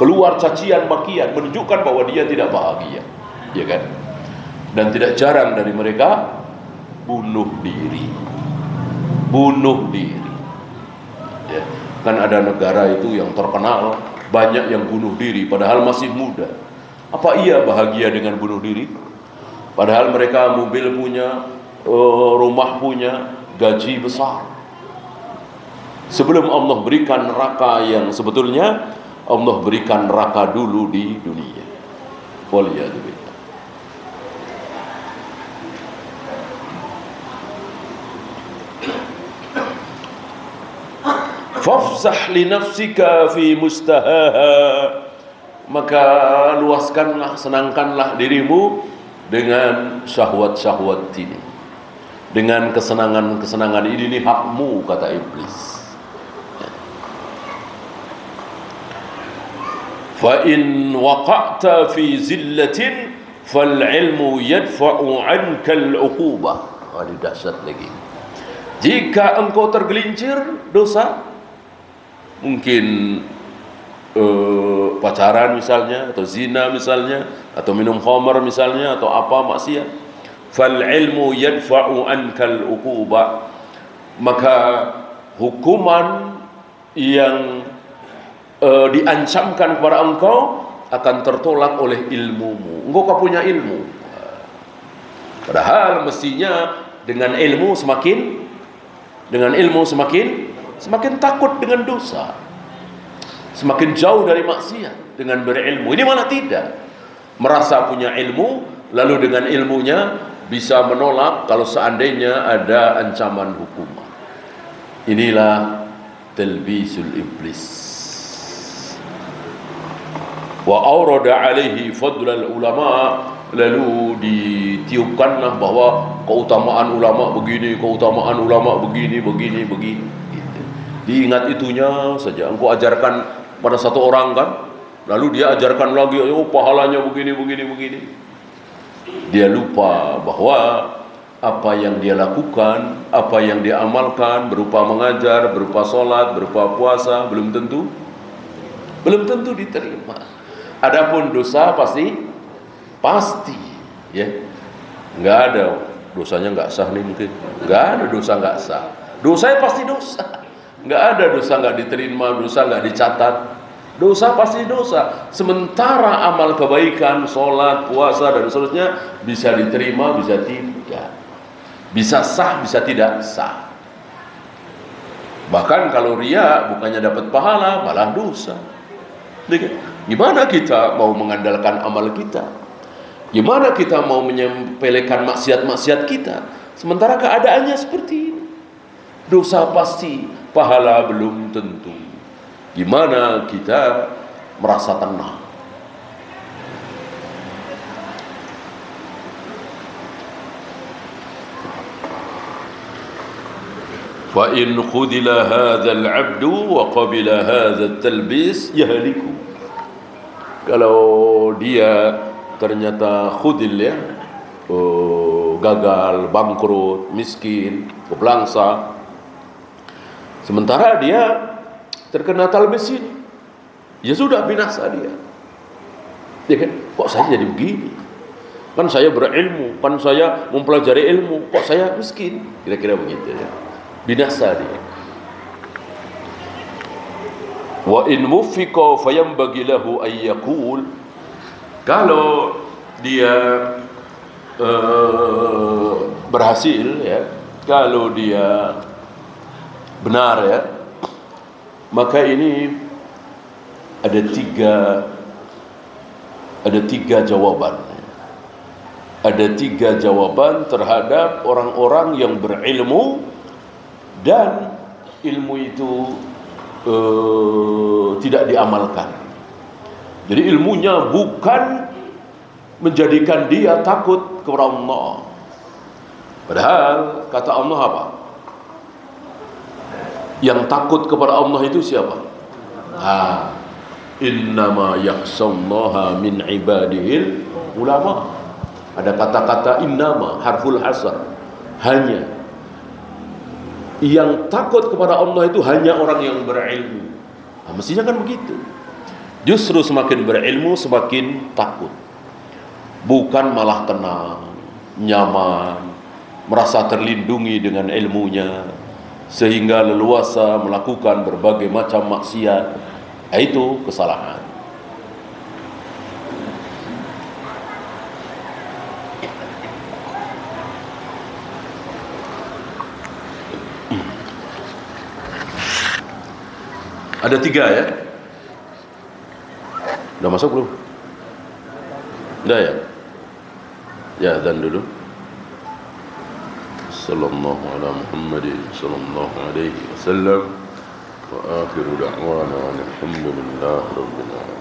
Speaker 1: keluar cacian makian, menunjukkan bahwa dia tidak bahagia, ya kan? Dan tidak jarang dari mereka bunuh diri. Ya. Kan ada negara itu yang terkenal banyak yang bunuh diri padahal masih muda. Apa iya bahagia dengan bunuh diri? Padahal mereka mobil punya, rumah punya, gaji besar. Sebelum Allah berikan neraka yang sebetulnya, Allah berikan neraka dulu di dunia. Waliyadzubillah. Fafsah li nafsika fi mustahaha, maka luaskanlah, senangkanlah dirimu dengan syahwat-syahwat ini, dengan kesenangan-kesenangan ini hakmu, kata iblis. Fa in waqa'ta fi zillatin fal ilmu yadfa'u 'anka al-'uqubah. Ini dahsyat lagi. Jika engkau tergelincir dosa, mungkin pacaran misalnya, atau zina misalnya, atau minum khamar misalnya, atau apa maksiat, fal ilmu yadfa'u ankal uquba, maka hukuman yang diancamkan kepada engkau akan tertolak oleh ilmumu. Engkau punya ilmu, padahal mestinya dengan ilmu semakin takut dengan dosa, semakin jauh dari maksiat dengan berilmu. Ini malah tidak, merasa punya ilmu, lalu dengan ilmunya bisa menolak kalau seandainya ada ancaman hukuman. Inilah talbisul iblis. Wa awrada alaihi fadlal ulama, lalu ditiupkanlah bahwa keutamaan ulama begini, keutamaan ulama begini. Gitu. Diingat itunya saja. Engkau ajarkan pada satu orang kan, lalu dia ajarkan lagi, oh pahalanya begini. Dia lupa bahwa apa yang dia lakukan, apa yang dia amalkan, berupa mengajar, berupa sholat, berupa puasa, belum tentu diterima. Adapun dosa pasti, ya, nggak ada dosanya nggak sah nih, mungkin nggak ada dosa nggak sah. Dosanya pasti dosa, nggak ada dosa nggak diterima, dosa nggak dicatat. Dosa pasti dosa. Sementara amal kebaikan, sholat, puasa dan seterusnya bisa diterima, bisa tidak, bisa sah, bisa tidak sah. Bahkan kalau riya bukannya dapat pahala, malah dosa. Gimana kita mau mengandalkan amal kita? Gimana kita mau menyepelekan maksiat-maksiat kita, sementara keadaannya seperti ini? Dosa pasti, pahala belum tentu. Gimana kita merasa tenang? Fa in khudila hadzal 'abdu wa qabila hadzal talbis yahliku. Kalau dia ternyata khudil, ya, gagal, bangkrut, miskin, kebelangsa, sementara dia terkena talbis ini, ya sudah binasa dia. Ya kan? Kok saya jadi begini? Kan saya berilmu, kan saya mempelajari ilmu, kok saya miskin? Kira-kira begitu ya. Binasa dia. Wa in wuffiqa fayambaghi lahu ay yaqul, kalau dia berhasil ya, kalau dia benar ya, maka ini ada tiga jawaban. Ada tiga jawaban terhadap orang-orang yang berilmu dan ilmu itu tidak diamalkan. Jadi ilmunya bukan menjadikan dia takut kepada Allah. Padahal kata Allah apa? Yang takut kepada Allah itu siapa? Innama yakhshallaha min ibadihil ulama. Ada kata-kata innama, harful hasar. Hanya. Yang takut kepada Allah itu hanya orang yang berilmu. Nah, mestinya kan begitu. Justru semakin berilmu semakin takut. Bukan malah tenang, nyaman, merasa terlindungi dengan ilmunya, sehingga leluasa melakukan berbagai macam maksiat. Itu kesalahan. Ada tiga ya. Udah masuk belum? Udah ya? Ya, dan dulu. Sallallahu ala Muhammadin sallallahu alaihi wasallam. Wa akhiru da'wana alhamdulillah rabbil alamin.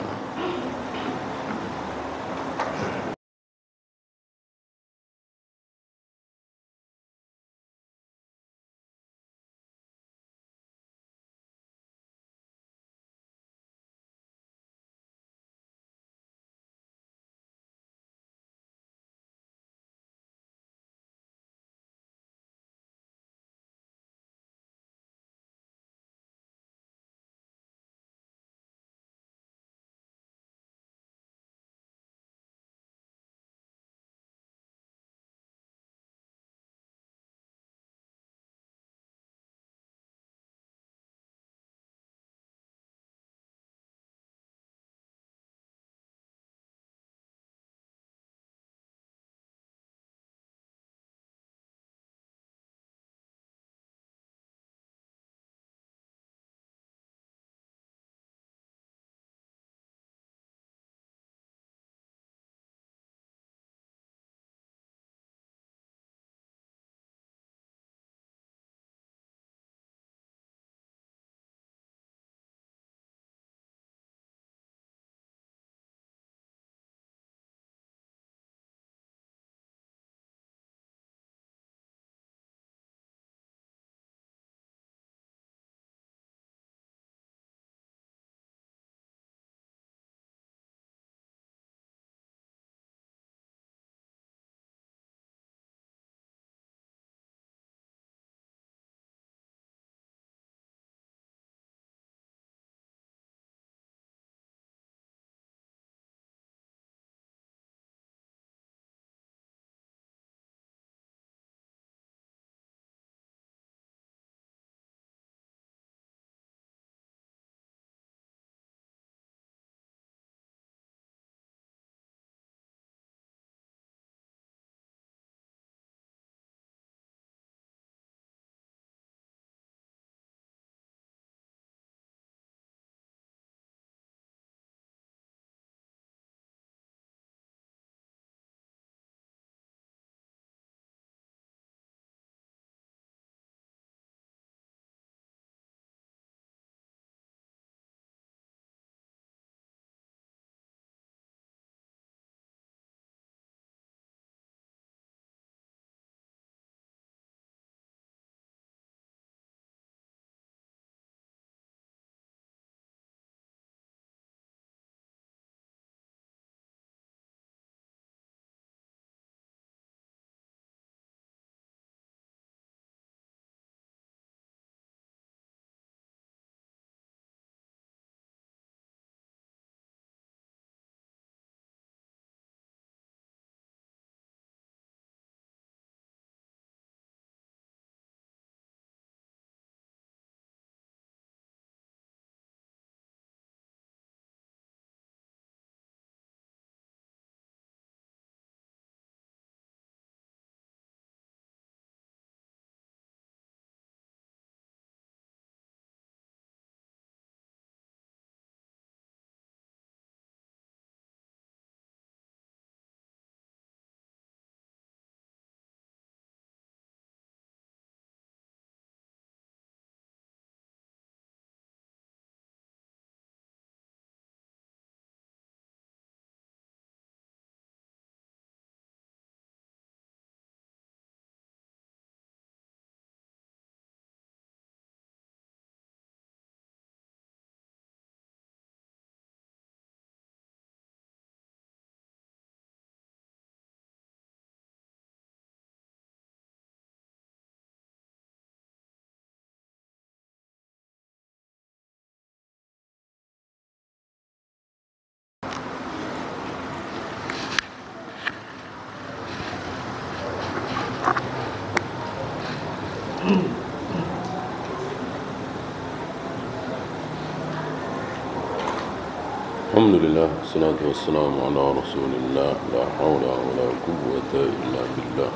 Speaker 1: Alhamdulillah, salatu wassalamu ala rasulillah, la hawla wa la quwwata illa billah.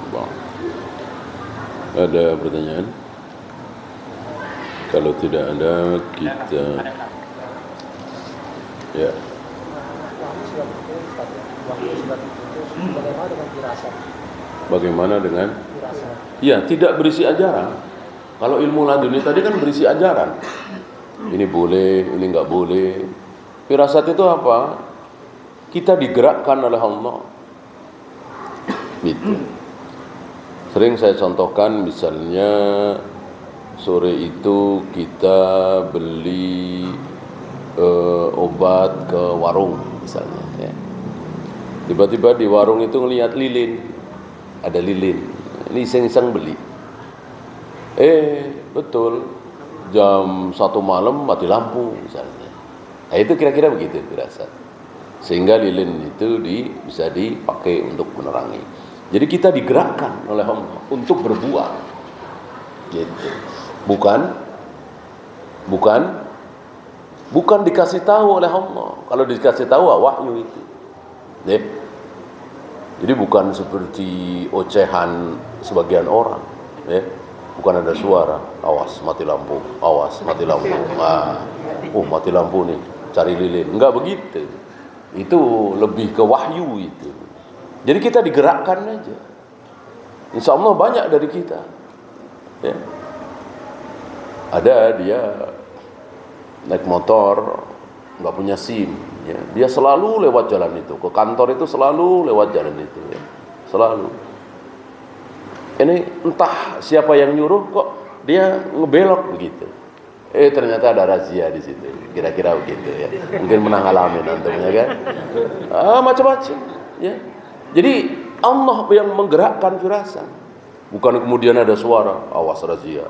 Speaker 1: Ada pertanyaan? Kalau tidak ada, kita ya. Bagaimana dengan? Ya, tidak berisi ajaran. Kalau ilmu laduni tadi kan berisi ajaran. Ini boleh, ini enggak boleh. Firasat itu apa? Kita digerakkan oleh Allah. Gitu. Sering saya contohkan, misalnya sore itu kita beli obat ke warung misalnya. Ya. Tiba-tiba di warung itu ngelihat lilin, ada lilin. Ini iseng-iseng beli. Betul. Jam 1 malam mati lampu misalnya. Nah, itu kira-kira begitu firasat. Sehingga lilin itu bisa dipakai untuk menerangi. Jadi kita digerakkan oleh Allah untuk berbuat. Gitu. Bukan dikasih tahu oleh Allah. Kalau dikasih tahu wahyu itu. Ya. Jadi bukan seperti ocehan sebagian orang. Ya. Bukan ada suara, awas mati lampu, awas mati lampu. Mati lampu nih. Cari lilin, enggak begitu. Itu lebih ke wahyu itu. Jadi kita digerakkan aja. Insya Allah banyak dari kita. Ya. Ada dia naik motor, nggak punya SIM. Ya. Dia selalu lewat jalan itu. Ke kantor itu selalu lewat jalan itu. Ya. Selalu. Ini entah siapa yang nyuruh kok dia ngebelok begitu. Ternyata ada razia di situ. Kira-kira begitu ya. Mungkin pernah ngalamin antumnya kan. Macam-macam ya. Jadi Allah yang menggerakkan firasat. Bukan kemudian ada suara, awas razia.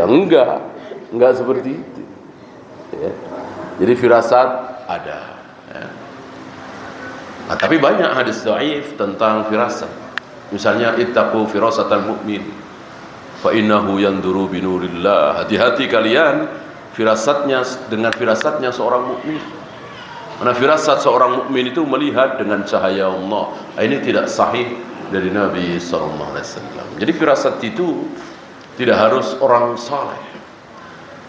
Speaker 1: Enggak seperti itu. Ya. Jadi firasat ada. Ya. Nah, tapi banyak hadis dhaif tentang firasat. Misalnya ittaqu firasatal mu'min. Fa innahu yanduru binurillah. Hati-hati kalian dengan firasatnya seorang mukmin. Karena firasat seorang mukmin itu melihat dengan cahaya Allah. Ini tidak sahih dari Nabi sallallahu alaihi wasallam. Jadi firasat itu tidak harus orang saleh.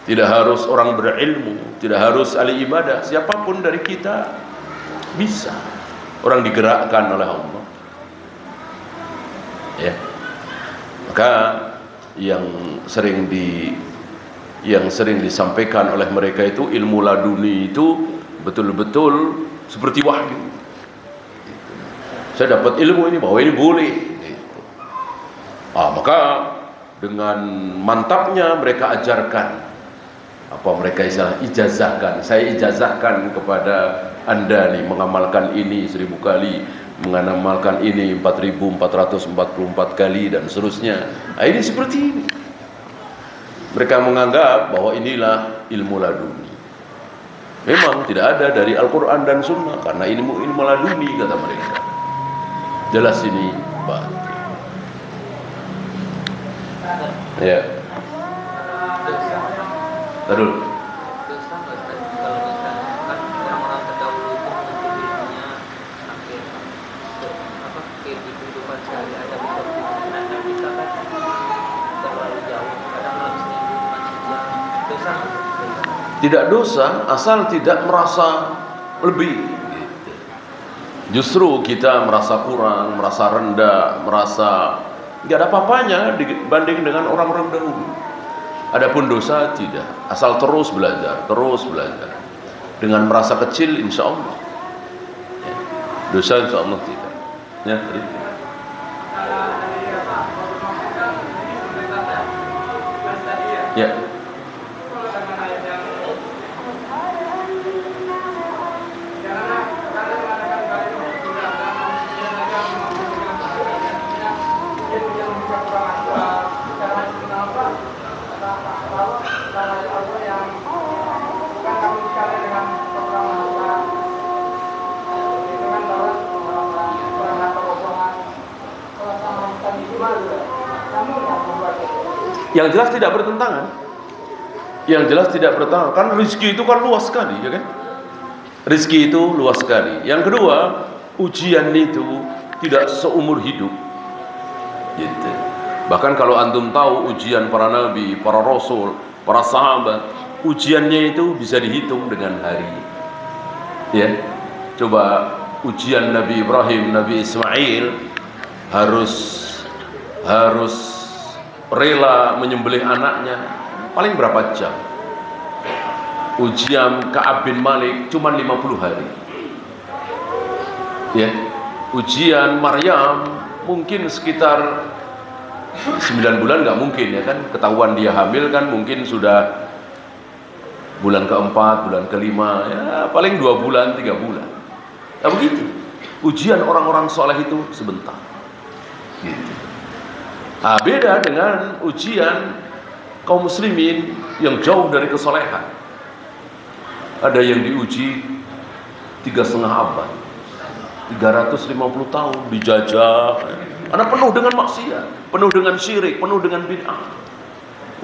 Speaker 1: Tidak harus orang berilmu, tidak harus ahli ibadah, siapapun dari kita bisa. Orang digerakkan oleh Allah. Ya. Maka yang sering disampaikan oleh mereka itu ilmu laduni itu betul-betul seperti wahyu. Saya dapat ilmu ini bahwa ini boleh. Maka dengan mantapnya mereka ajarkan, mereka ijazahkan. Saya ijazahkan kepada Anda nih mengamalkan ini 1000 kali, mengamalkan ini 4444 kali dan seterusnya. Ini seperti ini. Mereka menganggap bahwa inilah ilmu laduni. Memang tidak ada dari Al-Quran dan Sunnah, karena ilmu laduni kata mereka. Jelas ini batil. Ya. Tadul. Tidak dosa asal tidak merasa lebih. Justru kita merasa kurang, merasa rendah, merasa tidak ada apa-apanya dibanding dengan orang-orang dahulu. Adapun dosa tidak, asal terus belajar. Dengan merasa kecil insya Allah. Ya. Dosa insya Allah tidak. Ya, ya. Yang jelas tidak bertentangan. Yang jelas tidak bertentangan. Kan rezeki itu kan luas sekali, ya kan? Rezeki itu luas sekali. Yang kedua, ujian itu tidak seumur hidup. Gitu. Bahkan kalau antum tahu ujian para nabi, para rasul, para sahabat, ujiannya itu bisa dihitung dengan hari. Ya. Coba ujian Nabi Ibrahim, Nabi Ismail harus rela menyembelih anaknya paling berapa jam. Ujian Ka'ab bin Malik cuma 50 hari. Ya. Ujian Maryam mungkin sekitar 9 bulan, nggak mungkin ya kan, ketahuan dia hamil kan mungkin sudah bulan keempat, bulan kelima, ya paling 2 bulan, 3 bulan. Nah begitu. Ujian orang-orang soleh itu sebentar. Gitu. Nah, beda dengan ujian kaum muslimin yang jauh dari kesolehan. Ada yang diuji 3,5 abad, 350 tahun dijajah, karena penuh dengan maksiat, penuh dengan syirik, penuh dengan bid'ah.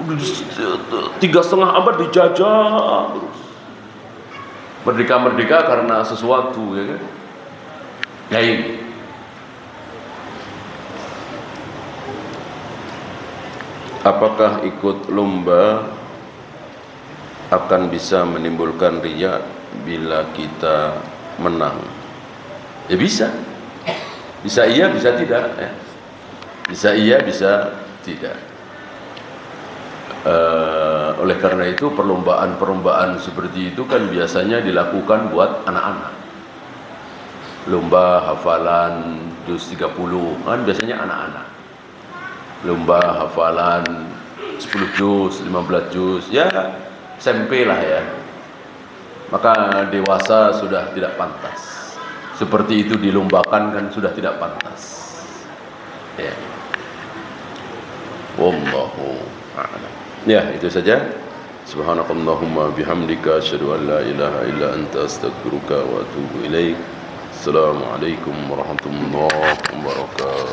Speaker 1: 3,5 abad dijajah terus. Merdeka karena sesuatu, ya kan? Ya ini. Apakah ikut lomba akan bisa menimbulkan riya bila kita menang? Ya bisa. Bisa iya, bisa tidak, ya. Bisa iya, bisa tidak. Oleh karena itu perlombaan seperti itu kan biasanya dilakukan buat anak-anak. Lomba hafalan juz 30 kan biasanya anak-anak. Lomba hafalan 10 juz, 15 juz, ya SMP lah ya. Maka dewasa sudah tidak pantas. Seperti itu dilombakan kan sudah tidak pantas. Ya. Wallahu a'lam. Ya, itu saja. Subhanakallahumma bihamdika asyhadu an la ilaha illa anta astaghfiruka wa atubu ilaik. Assalamualaikum warahmatullahi wabarakatuh.